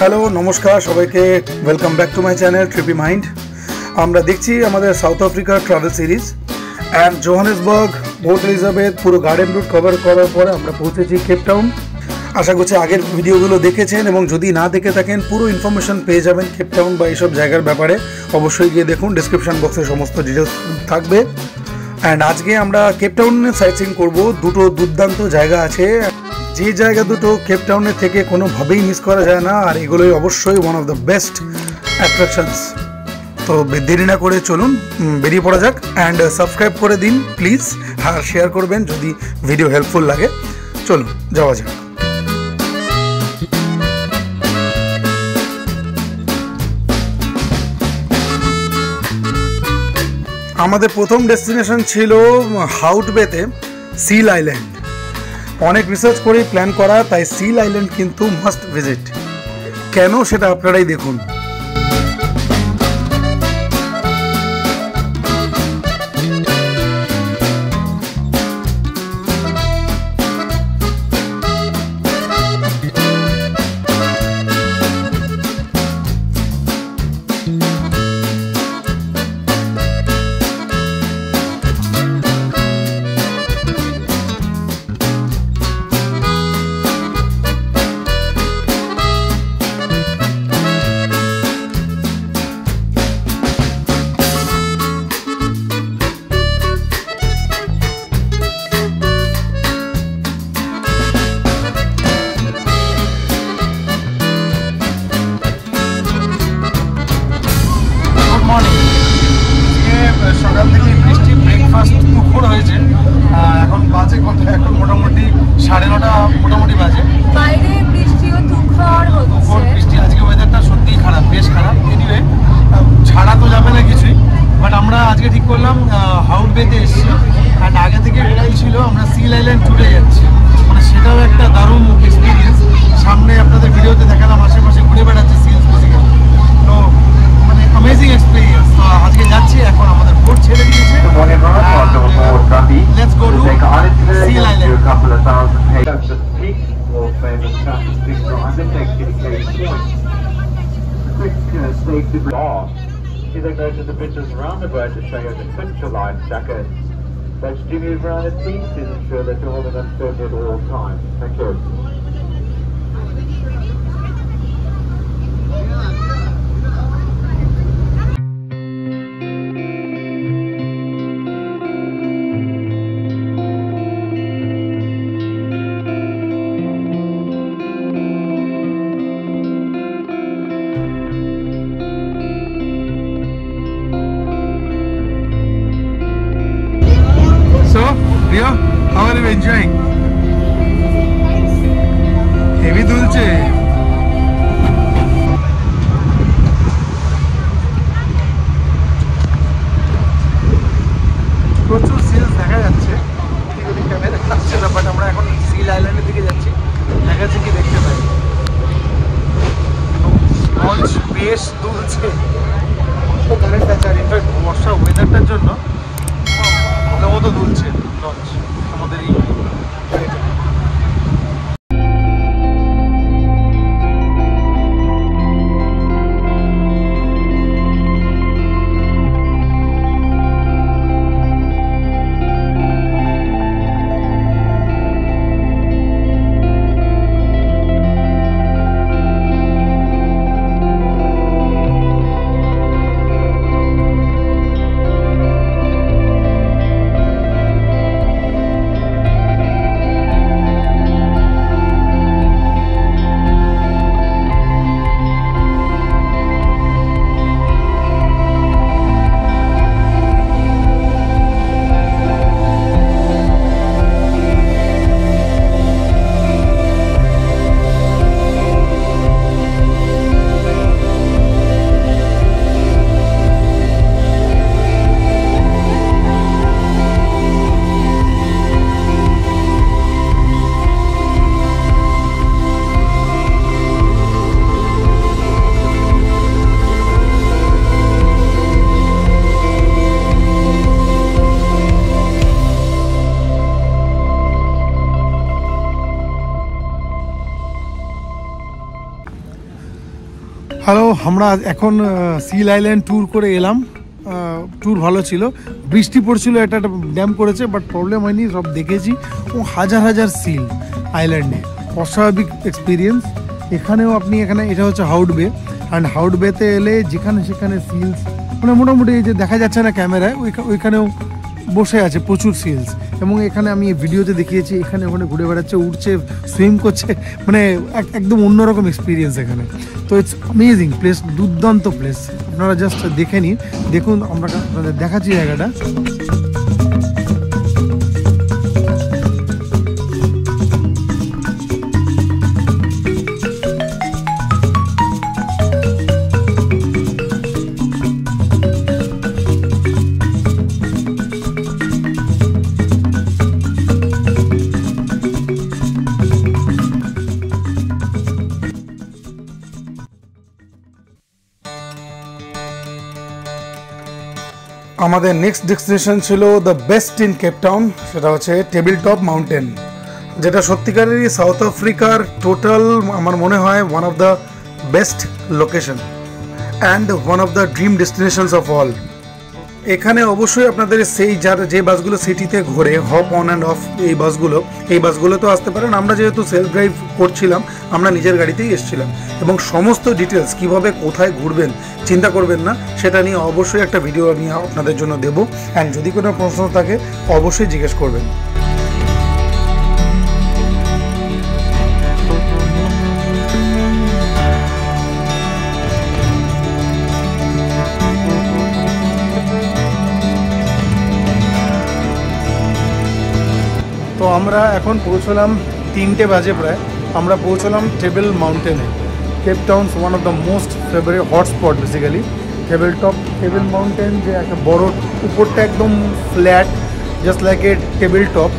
Hello নমস্কার সবাইকে, welcome back to my channel trippy mind. আমরা দেখছি আমাদের সাউথ আফ্রিকার travel series and Johannesburg, Port Elizabeth, পুরো গার্ডেন রুট কভার করার পরে আমরা পৌঁছেছি কেপ টাউন। আশা করছি আগের ভিডিওগুলো দেখেছেন এবং যদি না দেখে থাকেন পুরো ইনফরমেশন পেয়ে যাবেন কেপ টাউন বা এইসব জায়গার ব্যাপারে। অবশ্যই গিয়ে দেখুন, ডিসক্রিপশন বক্সে সমস্ত ডিটেলস থাকবে। অ্যান্ড আজকে আমরা কেপ টাউনে সাইট সিইং করবো। দুটো দুর্দান্ত জায়গা আছে, যে জায়গা দুটো কেপ টাউনের থেকে কোনোভাবেই মিস করা যায় না, আর এগুলোই অবশ্যই one of the best attractions. তো দেরি না করে চলুন বেরিয়ে পড়া যাক। অ্যান্ড সাবস্ক্রাইব করে দিন প্লিজ, আর শেয়ার করবেন যদি ভিডিও হেল্পফুল লাগে। চলুন যাওয়া যাক। আমাদের প্রথম ডেস্টিনেশন ছিল হাউট বেতে, সিল আইল্যান্ড। অনেক রিসার্চ করেই প্ল্যান করা, তাই সিল আইল্যান্ড কিন্তু মাস্ট ভিজিট। কেন সেটা আপনারাই দেখুন। সকাল থেকে বৃষ্টি, ব্রেকফাস্ট দুপুর হয়েছে, এখন বাজে কত, এখন মোটামুটি 9:30 মোটামুটি বাজে। বাইরে বৃষ্টিও তুখর হচ্ছে। বৃষ্টি, আজকে ওয়েদারটা সত্যিই খারাপ, বেশ খারাপ। এনিওয়ে ছাড়া তো যাবে না কিছুই, বাট আমরা আজকে ঠিক করলাম হাউট বেতে এসেছি। অ্যান্ড আগে থেকে প্ল্যান ছিল আমরা সিল আইল্যান্ড ট্যুরে যাচ্ছি, মানে সেটাও একটা দারুণ এক্সপিরিয়েন্স। সামনে আপনাদের ভিডিওতে দেখালাম আশেপাশে ঘুরে বেড়াচ্ছে সিলস বেসিক্যালি, তো মানে অ্যামেজিং এক্সপিরিয়েন্স। তো আজকে যাচ্ছি, এখন আমাদের বোট ছেড়ে দিয়েছে। Let's go to seal island. You then go to the bridges around the boat to show you to put your life jacket. But do move around the seat to ensure that you're holding them firmly at all times. Thank you. So, Ria, how are you enjoying? Heavy দুলছে। প্রচুর seals দেখা যাচ্ছে, camera আসছে না, but আমরা এখন seal আইল্যান্ডের দিকে যাচ্ছি। দেখা যাচ্ছে কি দেখতে পাই, লঞ্চ বেশ দুলছে, কারেন্ট আছে। আর ইনফ্যাক্ট বর্ষা ওয়েদারটার জন্য মতো দুলছে লঞ্চ আমাদের এই গাড়িটা। হ্যালো, আমরা এখন সিল আইল্যান্ড ট্যুর করে এলাম। ট্যুর ভালো ছিল, বৃষ্টি পড়ছিল, একটা ড্যাম করেছে, বাট প্রবলেম হয়নি, সব দেখেছি। ও হাজার হাজার সিল আইল্যান্ডে, অস্বাভাবিক এক্সপিরিয়েন্স। এখানেও আপনি এখানে, এটা হচ্ছে হাউড বে, অ্যান্ড হাউড বেতে এলে যেখানে সেখানে সিলস, মানে মোটামুটি এই যে দেখা যাচ্ছে না ক্যামেরায়, ওইখানেও বসে আছে প্রচুর সিলস। এবং এখানে আমি ভিডিওতে দেখিয়েছি, এখানে ওখানে ঘুরে বেড়াচ্ছে, উঠছে, সুইম করছে, মানে একদম অন্যরকম এক্সপিরিয়েন্স এখানে। তো ইটস অ্যামেজিং প্লেস, দুর্দান্ত প্লেস। আপনারা জাস্ট দেখে নিন, দেখুন, আমরা আপনাদের দেখাচ্ছি জায়গাটা। আমাদের নেক্সট ডেস্টিনেশন ছিল the best in Cape Town, সেটা হচ্ছে টেবিল টপ মাউন্টেন, যেটা সত্যিকারেরই সাউথ আফ্রিকার টোটাল আমার মনে হয় one of the best location and one of the dream destinations of all. এখানে অবশ্যই আপনাদের যে বাসগুলো সিটিতে ঘোরে, হপ অন অ্যান্ড অফ, এই বাসগুলো তো আসতে পারেন। আমরা যেহেতু সেলফ ড্রাইভ করছিলাম, আমরা নিজের গাড়িতেই এসেছিলাম, এবং সমস্ত ডিটেলস কিভাবে কোথায় ঘুরবেন চিন্তা করবেন না, সেটা নিয়ে অবশ্যই একটা ভিডিও আমি আপনাদের জন্য দেবো। অ্যান্ড যদি কোনো প্রশ্ন থাকে অবশ্যই জিজ্ঞেস করবেন। তো আমরা এখন পৌঁছলাম 3টে বাজে প্রায়, আমরা পৌঁছলাম টেবিল মাউন্টেনে। Cape Town's one of the most favourite hotspot basically table mountain, যে একটা বড়, উপরটা একদম flat, just like a table top,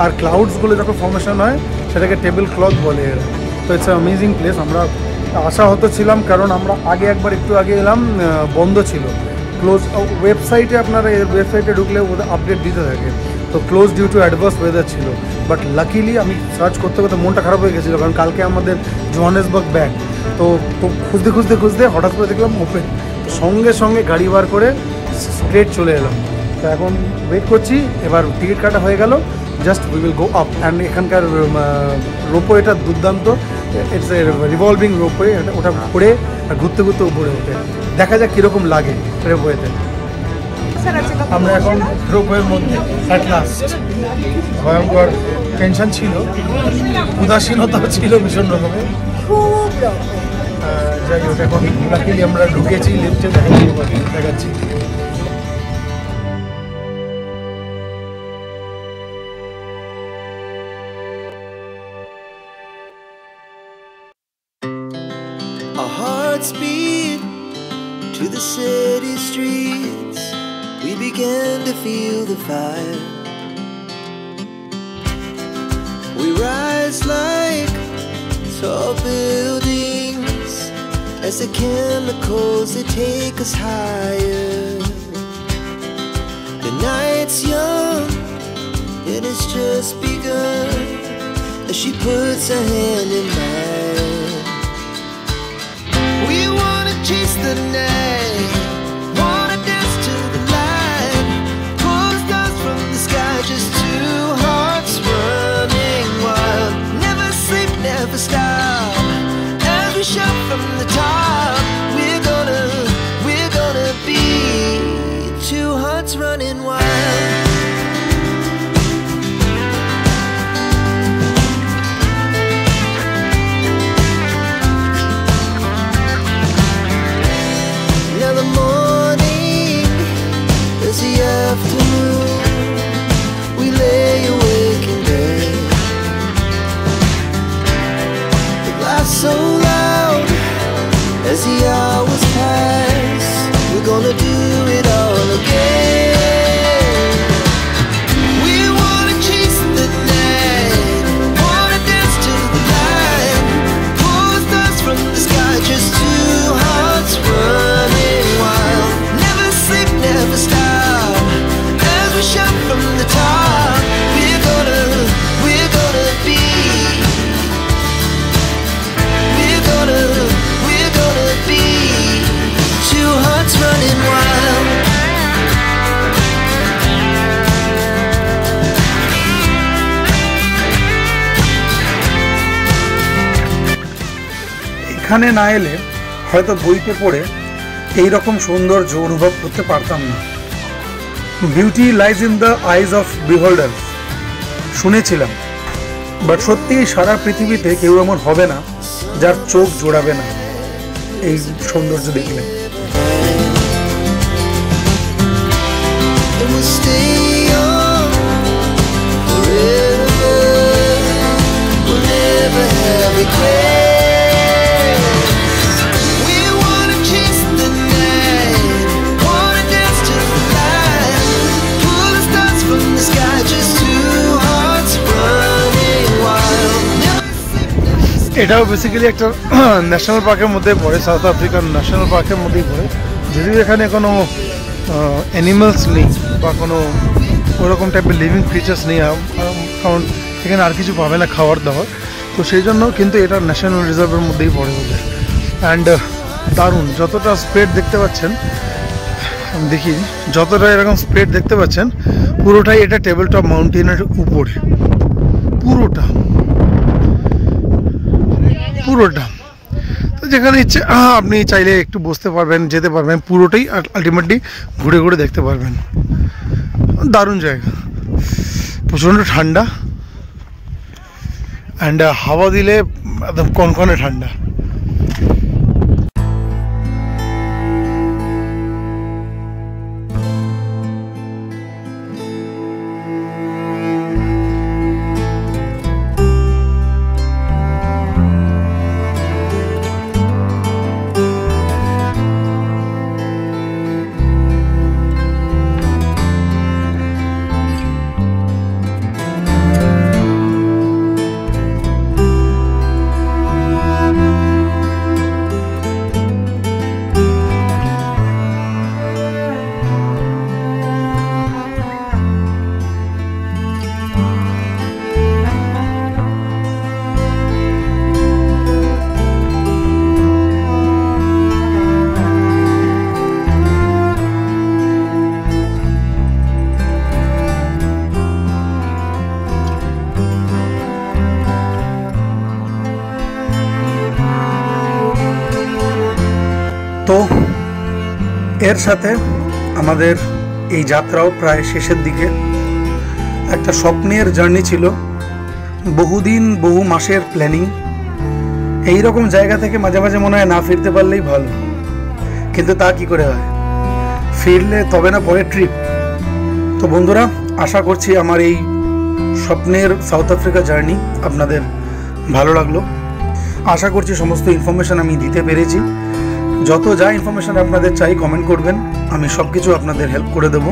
আর ক্লাউডসগুলো যখন ফর্মেশন হয় সেটাকে টেবিল ক্লথ বলে এরা। তো ইটস অ্যামেজিং প্লেস। আমরা আশাহত ছিলাম, কারণ আমরা একটু আগে এলাম, বন্ধ ছিল, ক্লোজ। ওয়েবসাইটে আপনারা ওয়েবসাইটে ঢুকলে ওদের আপডেট দিতে থাকে, তো close due to adverse weather ছিল। বাট লাকিলি আমি সার্চ করতে করতে মনটা খারাপ হয়ে গেছিলো, কারণ কালকে আমাদের জোহানেসবার্গ ব্যাক। তো খুঁজতে হঠাৎ করে দেখলাম ওপেন, তো সঙ্গে সঙ্গে গাড়ি বার করে স্ট্রেট চলে এলাম। তো এখন ওয়েট করছি, এবার টিকিট কাটা হয়ে গেল, just we will go up. And এখানকার রোপওয়েটা দুর্দান্ত, ইটস এ রিভলভিং রোপওয়ে, ওটা ঘুরে আর ঘুরতে উপরে ওঠে, দেখা যাক কীরকম লাগে রোপওয়েতে। আমরা এখন রোপওয়ের মধ্যে অ্যাট লাস্ট। ভয়ঙ্কর টেনশন ছিল, উদাসীনতা ছিল ভীষণ রকমের, যাই হোক এখন লাকিলি আমরা ঢুকেছি, লিফটে দেখাচ্ছি। Our hearts beat to the city streets. We began to feel the fire. We rise like tall buildings as the chemicals, they take us higher. The night's young and it's just begun as she puts her hand in mine. We wanna chase the night, wanna dance to the light, pull stars from the sky, just two hearts running wild. Never sleep, never stop, as we shout from the top. We're gonna be two hearts running wild. এখানে না এলে হয়তো বইতে পড়ে এইরকম সৌন্দর্য অনুভব করতে পারতাম না। Beauty lies in the eyes of বিহোল্ডার শুনেছিলাম, বাট সত্যি সারা পৃথিবীতে কেউ এমন হবে না যার চোখ জোড়াবে না এই সৌন্দর্য দেখলে। And we'll stay young forever. We'll never have regrets. We wanna chase the night, wanna dance to the light, pull the stars from the sky, just two hearts running wild. এটাও বেসিক্যালি একটা national পার্কের মধ্যে পড়ে, south African national পার্কের মধ্যেই পড়ে, যদিও এখানে কোনো অ্যানিমালস নেই বা কোনো ওরকম টাইপের লিভিং ক্রিচার্স নেই, কারণ এখানে আর কিছু পাবে না খাবার দাবার, তো সেই জন্য কিন্তু এটা ন্যাশনাল রিজার্ভের মধ্যেই পড়ে ওদের। অ্যান্ড দারুণ, যতটা স্প্রেড দেখতে পাচ্ছেন, দেখি যতটা এরকম স্প্রেড দেখতে পাচ্ছেন, পুরোটাই এটা টেবিল টপ মাউন্টেনের উপরে, পুরোটা তো যেখানে ইচ্ছে আপনি চাইলে একটু বসতে পারবেন, যেতে পারবেন, পুরোটাই আলটিমেটলি ঘুরে ঘুরে দেখতে পারবেন। দারুণ জায়গা, প্রচণ্ড ঠান্ডা, অ্যান্ড হাওয়া দিলে একদম কনকনে ঠান্ডা। তো এর সাথে আমাদের এই যাত্রাও প্রায় শেষের দিকে। একটা স্বপ্নের জার্নি ছিল, বহুদিন বহু মাসের প্ল্যানিং। এই রকম জায়গা থেকে মাঝে মাঝে মনে হয় না ফিরতে পারলেই ভালো, কিন্তু তা কি করে হয়, ফিরলে তবে না পরে ট্রিপ। তো বন্ধুরা, আশা করছি আমার এই স্বপ্নের সাউথ আফ্রিকা জার্নি আপনাদের ভালো লাগলো। আশা করছি সমস্ত ইনফরমেশান আমি দিতে পেরেছি। যত যা ইনফরমেশান আপনাদের চাই কমেন্ট করবেন, আমি সব কিছু আপনাদের হেল্প করে দেবো।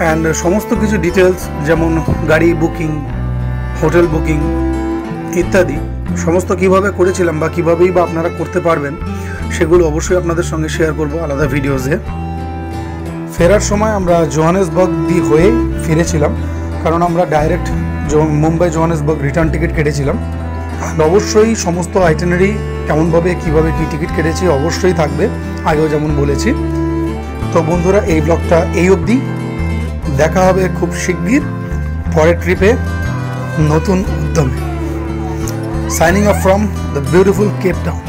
অ্যান্ড সমস্ত কিছু ডিটেলস, যেমন গাড়ি বুকিং, হোটেল বুকিং ইত্যাদি, সমস্ত কিভাবে করেছিলাম বা কীভাবেই বা আপনারা করতে পারবেন, সেগুলো অবশ্যই আপনাদের সঙ্গে শেয়ার করব আলাদা ভিডিওসে। ফেরার সময় আমরা জোহানেসবার্গ হয়ে ফিরেছিলাম, কারণ আমরা direct Mumbai Johannesburg return ticket কেটেছিলাম। আর অবশ্যই সমস্ত আইটেনারি কেমনভাবে কীভাবে কী টিকিট কেটেছি অবশ্যই থাকবে, আগেও যেমন বলেছি। তো বন্ধুরা, এই ব্লগটা এই অবধি, দেখা হবে খুব শিগগির পরের ট্রিপে নতুন উদ্যমে। Signing off from the beautiful Cape town.